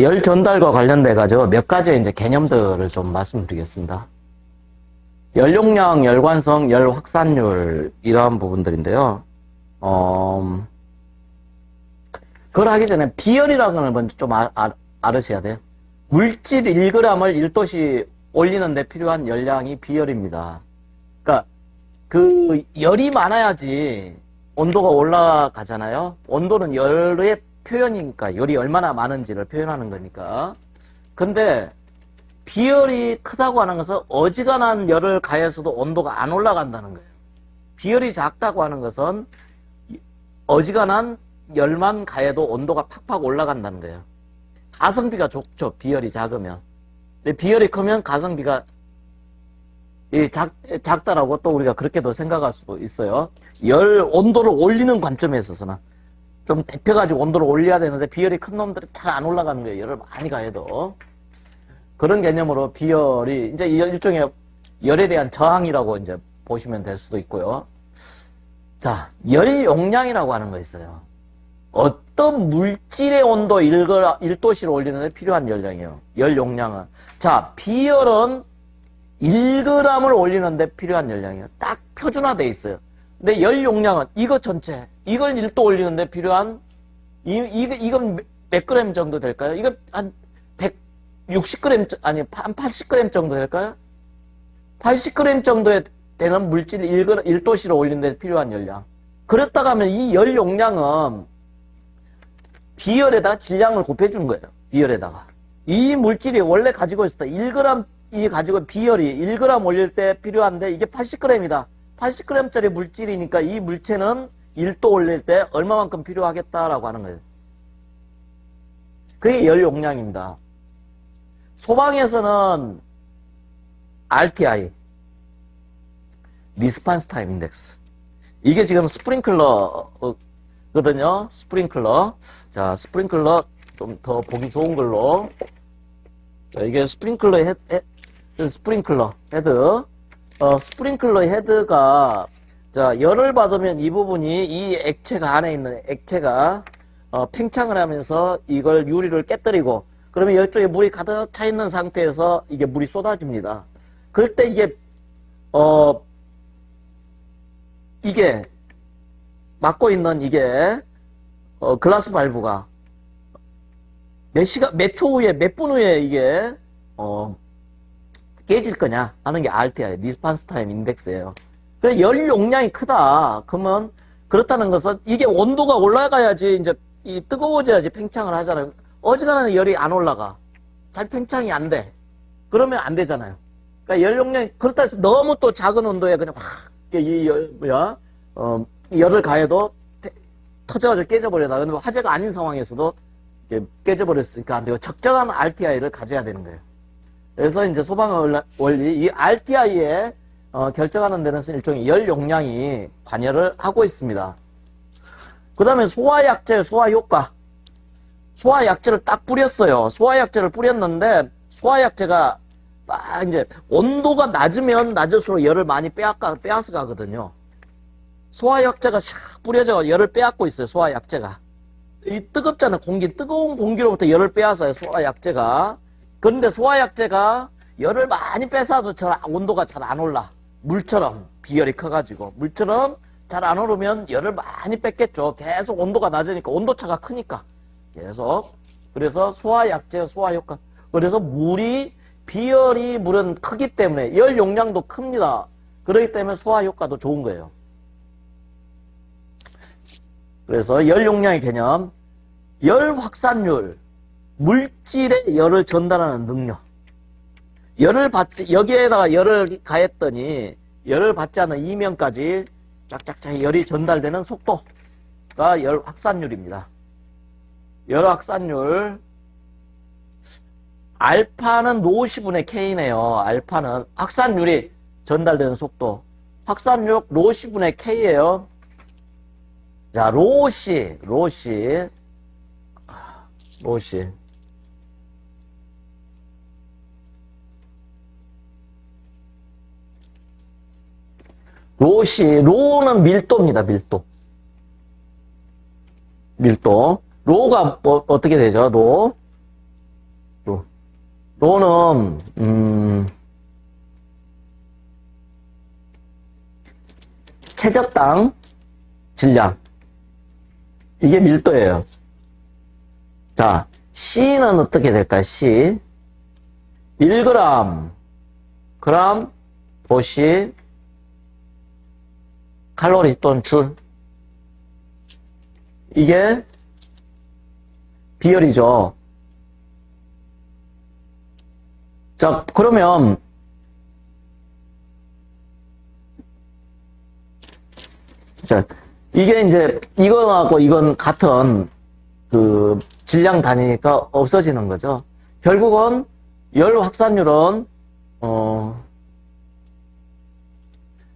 열 전달과 관련돼 가지고 몇 가지의 이제 개념들을 좀 말씀드리겠습니다. 열 용량, 열관성, 열 확산율 이러한 부분들인데요. 그걸 하기 전에 비열이라는 걸 먼저 좀 알으셔야 돼요. 물질 1g을 1도씨 올리는 데 필요한 열량이 비열입니다. 그러니까 그 열이 많아야지 온도가 올라가잖아요. 온도는 열의 표현이니까 열이 얼마나 많은지를 표현하는 거니까. 근데 비열이 크다고 하는 것은 어지간한 열을 가해서도 온도가 안 올라간다는 거예요. 비열이 작다고 하는 것은 어지간한 열만 가해도 온도가 팍팍 올라간다는 거예요. 가성비가 좋죠. 비열이 작으면. 근데 비열이 크면 가성비가 작다라고 또 우리가 그렇게도 생각할 수도 있어요. 열 온도를 올리는 관점에 있어서는 좀 데펴가지고 온도를 올려야 되는데 비열이 큰 놈들은 잘 안 올라가는 거예요. 열을 많이 가해도. 그런 개념으로 비열이 이제 일종의 열에 대한 저항이라고 이제 보시면 될 수도 있고요. 자, 열 용량이라고 하는 거 있어요. 어떤 물질의 온도 1도씨를 올리는데 필요한 열량이에요. 열 용량은. 자, 비열은 1g을 올리는데 필요한 열량이에요. 딱 표준화되어 있어요. 근데 열 용량은 이거 전체, 이걸 1도 올리는데 필요한, 이건 몇 그램 정도 될까요? 이거 한 160g, 아니, 한 80g 정도 될까요? 80g 정도에 되는 물질 1도씨를 올리는데 필요한 열량. 그렇다고 하면 이 열 용량은 비열에다가 질량을 곱해주는 거예요. 비열에다가. 이 물질이 원래 가지고 있었다. 1g 이 가지고 비열이 1g 올릴 때 필요한데 이게 80g이다. 80g짜리 물질이니까 이 물체는 1도 올릴 때 얼마만큼 필요하겠다라고 하는 거예요. 그게 열 용량입니다. 소방에서는 RTI, 리스판스 타임 인덱스. 이게 지금 스프링클러거든요. 스프링클러. 자, 스프링클러 좀 더 보기 좋은 걸로. 자, 이게 스프링클러 헤드. 스프링클러 헤드가, 자, 열을 받으면 이 부분이, 이 액체가, 안에 있는 액체가, 팽창을 하면서 이걸 유리를 깨뜨리고, 그러면 이쪽에 물이 가득 차 있는 상태에서 이게 물이 쏟아집니다. 그럴 때 이게, 막고 있는 이게, 글라스 발브가, 몇 분 후에 이게, 깨질 거냐 하는 게 RTI, 리스판스 타임 인덱스예요. 그래서 열 용량이 크다. 그러면 그렇다는 것은 이게 온도가 올라가야지 이제 뜨거워져야지 팽창을 하잖아요. 어지간한 열이 안 올라가. 잘 팽창이 안 돼. 그러면 안 되잖아요. 그러니까 열 용량이 그렇다 해서 너무 또 작은 온도에 그냥 확 열을 가해도 터져가지고 깨져버려다. 근데 화재가 아닌 상황에서도 이제 깨져버렸으니까 안 되고 적정한 RTI를 가져야 되는 거예요. 그래서 이제 소방 원리, 이 RTI에 결정하는 데는 일종의 열 용량이 관여를 하고 있습니다. 그 다음에 소화약제, 소화효과. 소화약제를 딱 뿌렸어요. 소화약제를 뿌렸는데, 소화약제가 막 이제 온도가 낮으면 낮을수록 열을 많이 빼앗어 가거든요. 소화약제가 샥 뿌려져 열을 빼앗고 있어요. 소화약제가. 이 뜨겁잖아요. 뜨거운 공기로부터 열을 빼앗아요. 소화약제가. 그런데 소화약제가 열을 많이 빼서도 온도가 잘 안 올라. 물처럼 비열이 커가지고 물처럼 잘 안 오르면 열을 많이 뺐겠죠. 계속 온도가 낮으니까 온도차가 크니까 계속. 그래서 소화약제, 소화효과. 그래서 비열이 물은 크기 때문에 열 용량도 큽니다. 그렇기 때문에 소화효과도 좋은 거예요. 그래서 열 용량의 개념, 열 확산율. 물질에 열을 전달하는 능력. 여기에다가 열을 가했더니, 열을 받지 않는 이면까지 쫙쫙쫙 열이 전달되는 속도가 열 확산율입니다. 열 확산율. 알파는 로시분의 K네요. 알파는 확산율이 전달되는 속도. 확산율 로시분의 K예요. 자, 로시. 로는 밀도입니다, 밀도. 로가 어떻게 되죠, 로? 로는 최적당 질량, 이게 밀도예요. 자, C는 어떻게 될까요? C 1g 그램 도시 칼로리 또는 줄, 이게 비열이죠. 자, 그러면 자, 이게 이제 이거하고 이건 같은 그 질량 단위니까 없어지는 거죠. 결국은 열 확산율은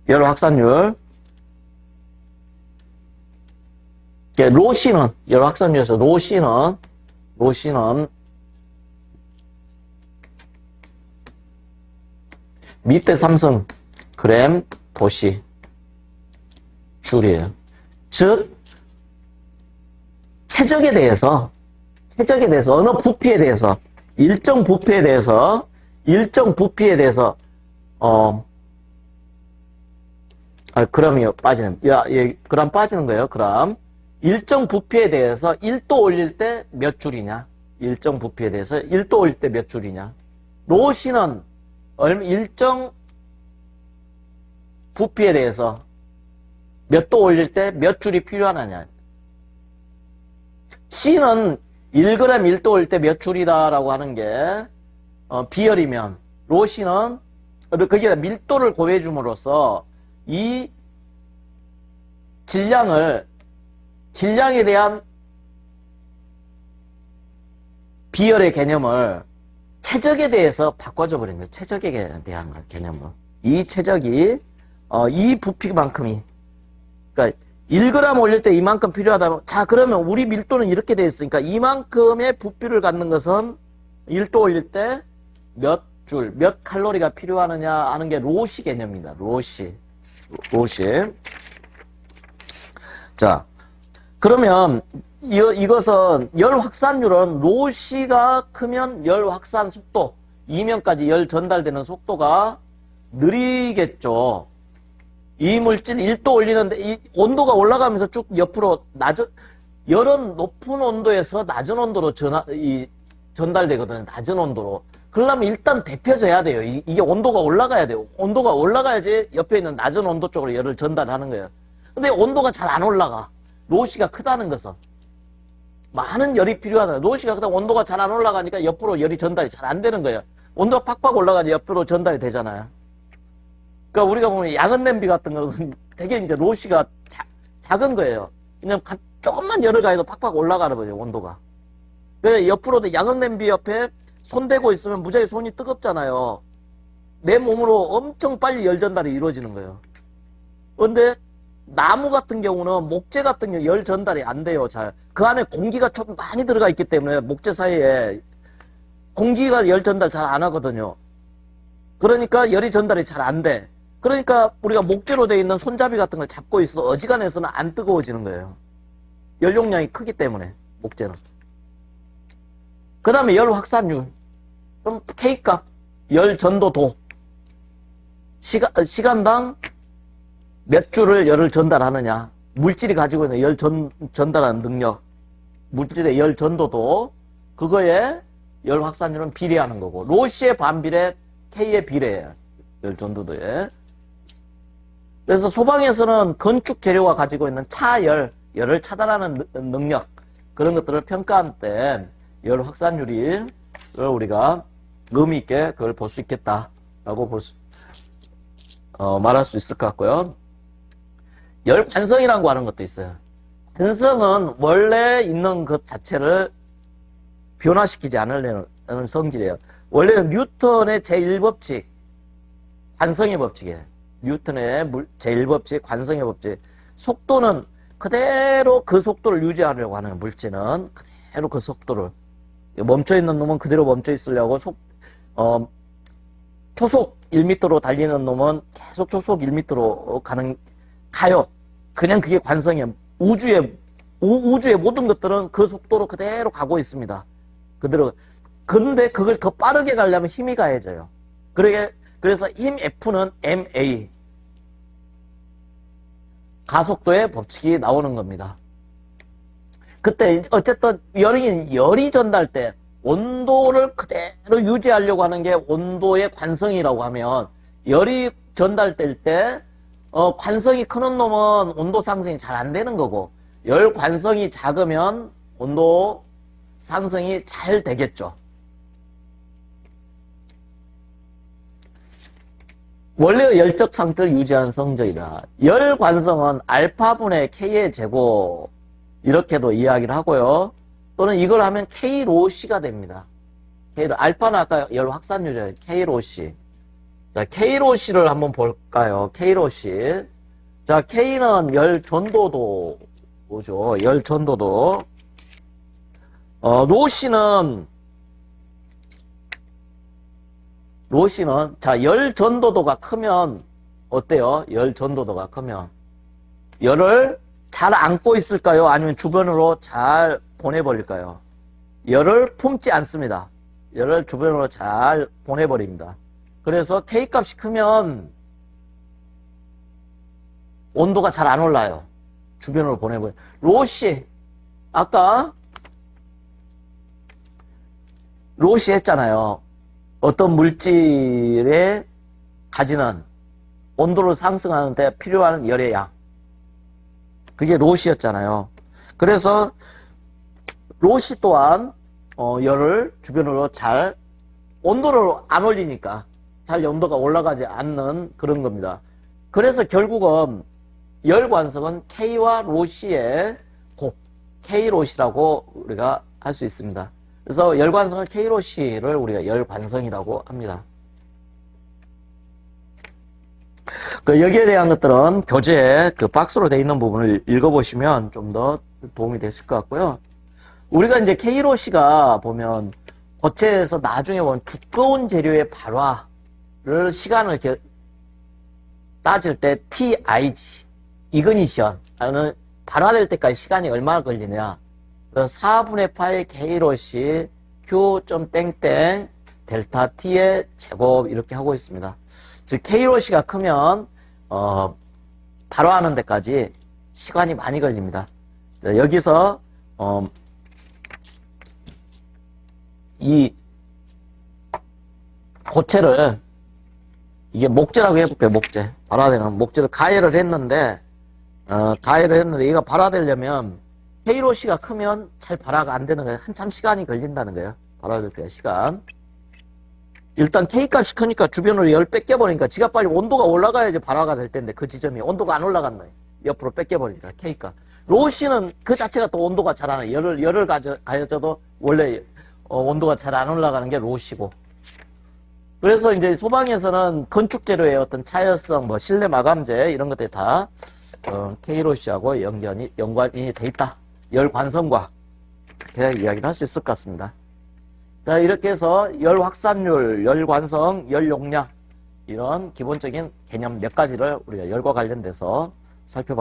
열 확산율, 로씨는 열 확산율에서 로씨는 밑대 3승 그램 도시 줄이에요. 즉 최적에 대해서 어느 부피에 대해서 일정 부피에 대해서 그램이 빠지는, 그램 빠지는 거예요. 그램. 일정 부피에 대해서 1도 올릴 때 몇 줄이냐? 일정 부피에 대해서 1도 올릴 때 몇 줄이냐? 로씨는 일정 부피에 대해서 몇 도 올릴 때 몇 줄이 필요하느냐? C는 1g 1도 올릴 때 몇 줄이다라고 하는 게 비열이면, 로씨는 거기다 밀도를 고해 줌으로써 이 질량에 대한 비열의 개념을 최적에 대해서 바꿔줘 버린 거예요. 최적에 대한 개념을. 이 최적이 이 부피만큼이, 그러니까 1g 올릴 때 이만큼 필요하다면, 자, 그러면 우리 밀도는 이렇게 돼 있으니까 이만큼의 부피를 갖는 것은 1도 올릴 때 몇 줄, 몇 칼로리가 필요하느냐 하는 게 로시 개념입니다. 로시. 자, 그러면 이것은 열 확산율은 로시가 크면 열 확산 속도, 이면까지 열 전달되는 속도가 느리겠죠. 이 물질 1도 올리는데 이 온도가 올라가면서 쭉 옆으로 열은 높은 온도에서 낮은 온도로 전달되거든요. 낮은 온도로. 그러려면 일단 데펴져야 돼요. 이게 온도가 올라가야 돼요. 온도가 올라가야지 옆에 있는 낮은 온도 쪽으로 열을 전달하는 거예요. 근데 온도가 잘 안 올라가. 로시가 크다는 것은. 많은 열이 필요하다. 로시가 크다 온도가 잘 안 올라가니까 옆으로 열이 전달이 잘 안 되는 거예요. 온도가 팍팍 올라가지 옆으로 전달이 되잖아요. 그러니까 우리가 보면 양은 냄비 같은 거는 되게 이제 로시가 작은 거예요. 그냥 조금만 열을 가해도 팍팍 올라가는 거죠, 온도가. 그래서 옆으로도 양은 냄비 옆에 손 대고 있으면 무지하게 손이 뜨겁잖아요. 내 몸으로 엄청 빨리 열 전달이 이루어지는 거예요. 그런데 나무 같은 경우는, 목재 같은 경우 열 전달이 안 돼요, 잘. 그 안에 공기가 좀 많이 들어가 있기 때문에 목재 사이에 공기가 열 전달 잘 안 하거든요. 그러니까 열이 전달이 잘 안 돼. 그러니까 우리가 목재로 되어 있는 손잡이 같은 걸 잡고 있어도 어지간해서는 안 뜨거워지는 거예요. 열 용량이 크기 때문에, 목재는. 그 다음에 열 확산율. 그럼 K값, 열 전도도. 시간당 몇 줄을 열을 전달하느냐. 물질이 가지고 있는 열 전달하는 능력. 물질의 열 전도도. 그거에 열 확산율은 비례하는 거고. 로시의 반비례, K의 비례예요. 열 전도도에. 그래서 소방에서는 건축 재료가 가지고 있는 열을 차단하는 능력, 그런 것들을 평가할 때 열 확산율을 우리가 의미 있게 그걸 볼 수 있겠다라고 말할 수 있을 것 같고요. 열 관성이라고 하는 것도 있어요. 관성은 원래 있는 것 자체를 변화시키지 않으려는 성질이에요. 원래는 뉴턴의 제1법칙, 관성의 법칙이에요. 뉴턴의 제1법칙, 관성의 법칙. 속도는 그대로 그 속도를 유지하려고 하는 물질은 그대로 그 속도를, 멈춰있는 놈은 그대로 멈춰있으려고 초속 1m로 달리는 놈은 계속 초속 1m로 가요. 그냥 그게 관성이에요. 우주의 모든 것들은 그 속도로 그대로 가고 있습니다. 그대로. 그런데 그걸 더 빠르게 가려면 힘이 가해져요. 그래서 힘 F는 ma. 가속도의 법칙이 나오는 겁니다. 그때 어쨌든 열이 전달돼 온도를 그대로 유지하려고 하는 게 온도의 관성이라고 하면 열이 전달될 때 관성이 큰 놈은 온도 상승이 잘 안 되는 거고 열 관성이 작으면 온도 상승이 잘 되겠죠. 원래의 열적 상태를 유지하는 성적이다. 열 관성은 알파분의 K의 제곱 이렇게도 이야기를 하고요. 또는 이걸 하면 K 로 C가 됩니다. 알파는 아까 열 확산율이에요. K 로 C. 자, K 로 C를 한번 볼까요? K 로 C. 자, K는 열 전도도죠. 열 전도도. 로 C는 자, 열 전도도가 크면 어때요? 열 전도도가 크면 열을 잘 안고 있을까요? 아니면 주변으로 잘 보내버릴까요? 열을 품지 않습니다. 열을 주변으로 잘 보내버립니다. 그래서 K값이 크면 온도가 잘 안 올라요. 주변으로 보내버려요. 로시 아까 로시 했잖아요. 어떤 물질에 가지는 온도를 상승하는 데 필요한 열의 양. 그게 로시였잖아요. 그래서 로시 또한 열을 주변으로 잘 온도를 안 올리니까 잘 온도가 올라가지 않는 그런 겁니다. 그래서 결국은 열 관성은 K와 로시의 곱, K로시라고 우리가 할 수 있습니다. 그래서 열 관성을 K로시를 우리가 열 관성이라고 합니다. 여기에 대한 것들은 교재에 그 박스로 되어 있는 부분을 읽어보시면 좀 더 도움이 되실 것 같고요. 우리가 이제 K로시가 보면 고체에서 나중에 보면 두꺼운 재료의 발화를 시간을 이렇게 따질 때 TIG, 이그니션, 발화될 때까지 시간이 얼마나 걸리냐. 4분의 파이 K로시 Q.땡땡 델타 T의 제곱 이렇게 하고 있습니다. 즉 K로시가 크면 발화하는 데까지 시간이 많이 걸립니다. 자, 여기서 이 고체를 이게 목재라고 해볼게요. 목재 발화되는 목재를 가열을 했는데 얘가 발화되려면 K로시가 크면 잘 발화가 안 되는 거예요. 한참 시간이 걸린다는 거예요. 발화될 때 시간. 일단 K값이 크니까 주변으로 열 뺏겨버리니까 지가 빨리 온도가 올라가야지 발화가 될 텐데 그 지점이 온도가 안 올라간다. 옆으로 뺏겨버리니까 K값. 로시는 그 자체가 또 온도가 잘 안 해요. 열을 가져도 원래 온도가 잘 안 올라가는 게 로시고. 그래서 이제 소방에서는 건축재료의 어떤 차열성, 뭐 실내 마감재 이런 것들이 다 K로시하고 연관이 돼 있다. 열 관성과 이렇게 이야기를 할 수 있을 것 같습니다. 자, 이렇게 해서 열 확산율, 열 관성, 열 용량 이런 기본적인 개념 몇 가지를 우리가 열과 관련돼서 살펴봤습니다.